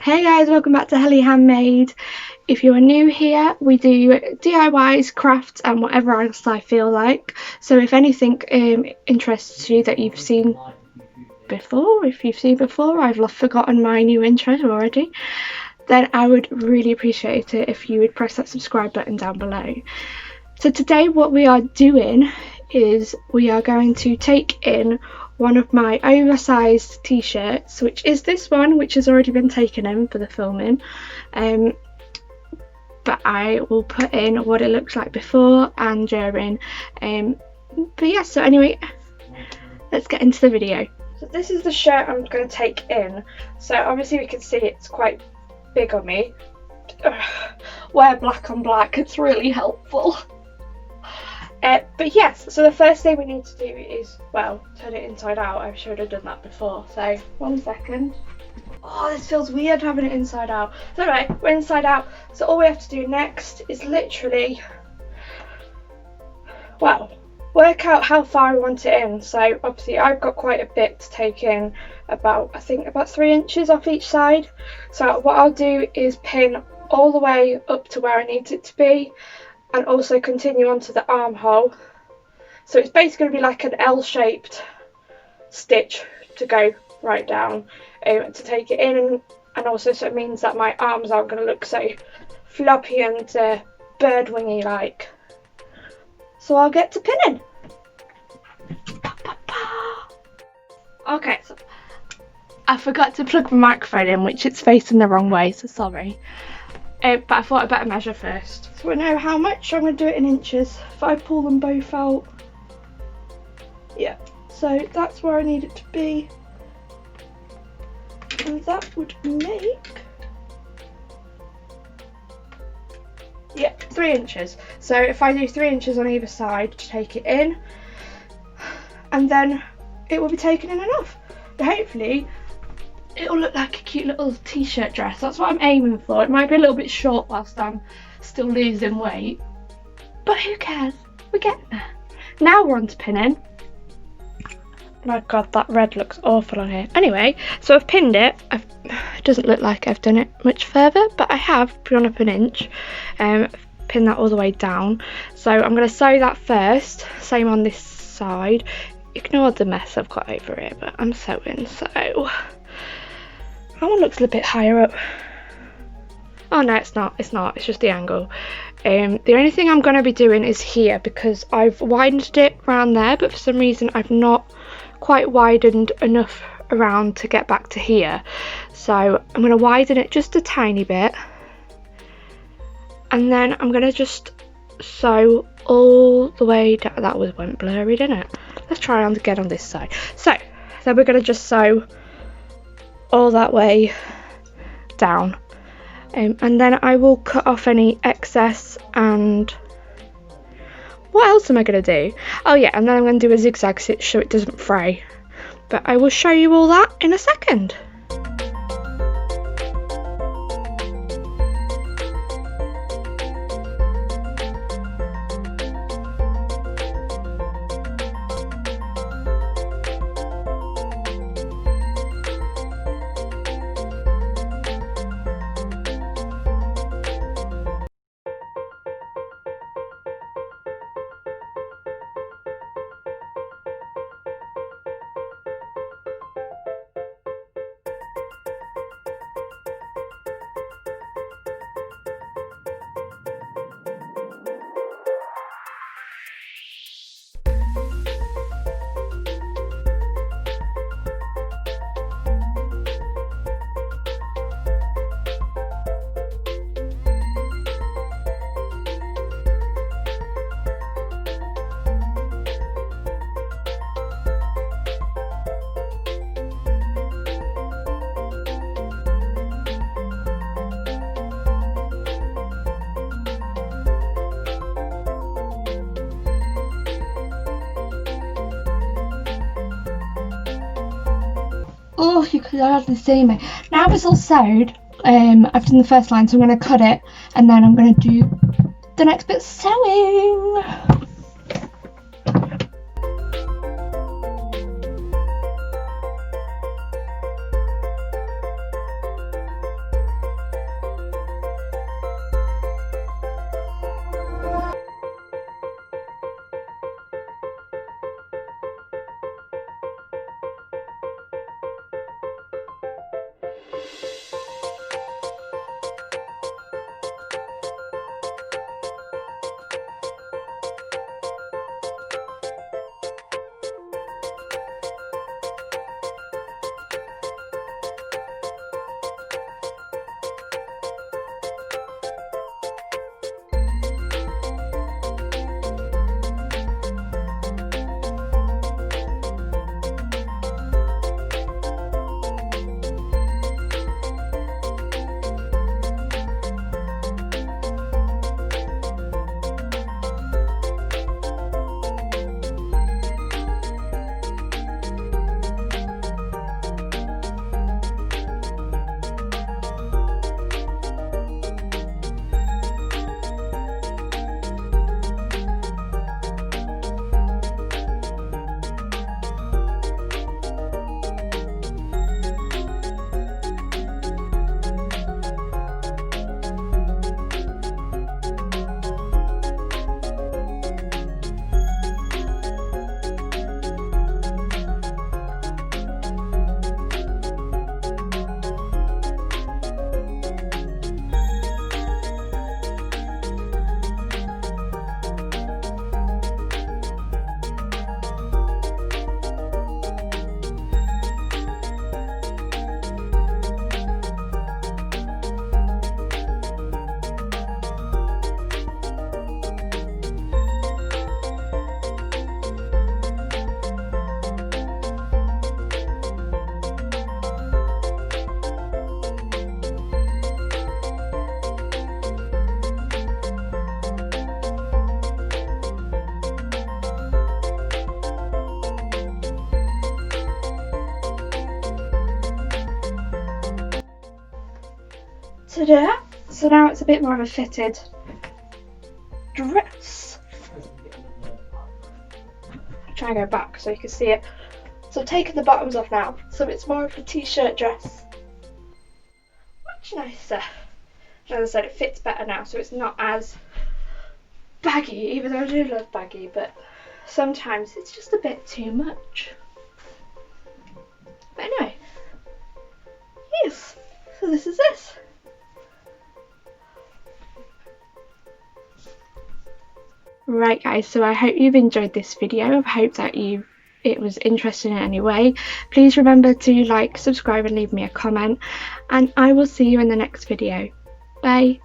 Hey guys, welcome back to Hely Handmade. If you are new here, we do DIYs, crafts and whatever else I feel like. So if anything interests you that you've seen before, I've forgotten my new intro already, then I would really appreciate it if you would press that subscribe button down below. So today what we are doing is we are going to take in one of my oversized t-shirts, which is this one, which has already been taken in for the filming, but I will put in what it looks like before and during, but yeah, so anyway, let's get into the video. So this is the shirt I'm going to take in. So obviously we can see it's quite big on me. Wear black on black, it's really helpful. But yes, so the first thing we need to do is, well, turn it inside out. I should have done that before, so 1 second. Oh, this feels weird having it inside out. So anyway, we're inside out, so all we have to do next is literally, well, work out how far I want it in. So obviously I've got quite a bit to take in, I think about 3 inches off each side. So what I'll do is pin all the way up to where I need it to be, and also continue onto the armhole. So it's basically going to be like an L-shaped stitch to go right down to take it in, and also so it means that my arms aren't going to look so floppy and bird wingy like. So I'll get to pinning. Okay, so I forgot to plug my microphone in, which it's facing the wrong way, so sorry. But I thought I'd better measure first. So I know how much. I'm going to do it in inches. If I pull them both out, yeah. So that's where I need it to be, and that would make, yeah, 3 inches. So if I do 3 inches on either side to take it in, and then it will be taken in enough. Hopefully it'll look like a cute little t-shirt dress. That's what I'm aiming for. It might be a little bit short whilst I'm still losing weight, but who cares? We're getting there. Now we're on to pinning. My god, that red looks awful on here. Anyway, so I've pinned it. It doesn't look like I've done it much further, but I have gone up 1 inch. Pin that all the way down. So I'm going to sew that first. Same on this side. Ignore the mess I've got over here, but I'm sewing, so that one looks a little bit higher up. Oh no, it's not, it's just the angle. The only thing I'm going to be doing is here, because I've widened it around there, but for some reason I've not quite widened enough around to get back to here. So I'm going to widen it just a tiny bit, and then I'm going to just sew all the way down. That went blurry, didn't it? Let's try and get on this side. So then we're going to just sew all that way down, and then I will cut off any excess. And what else am I going to do? Oh yeah, and then I'm going to do a zigzag stitch so it doesn't fray, but I will show you all that in a second. Oh, you could hardly see me. Now it's all sewed. I've done the first line, so I'm going to cut it, and then I'm going to do the next bit sewing. Ta-da! So now it's a bit more of a fitted dress. I'll try and go back so you can see it. So I've taken the bottoms off now, so it's more of a t-shirt dress. Much nicer. As I said, it fits better now, so it's not as baggy, even though I do love baggy, but sometimes it's just a bit too much. But anyway, yes, so this is this. Right guys, so I hope you've enjoyed this video. I hope that it was interesting in any way. Please remember to like, subscribe and leave me a comment, and I will see you in the next video. Bye.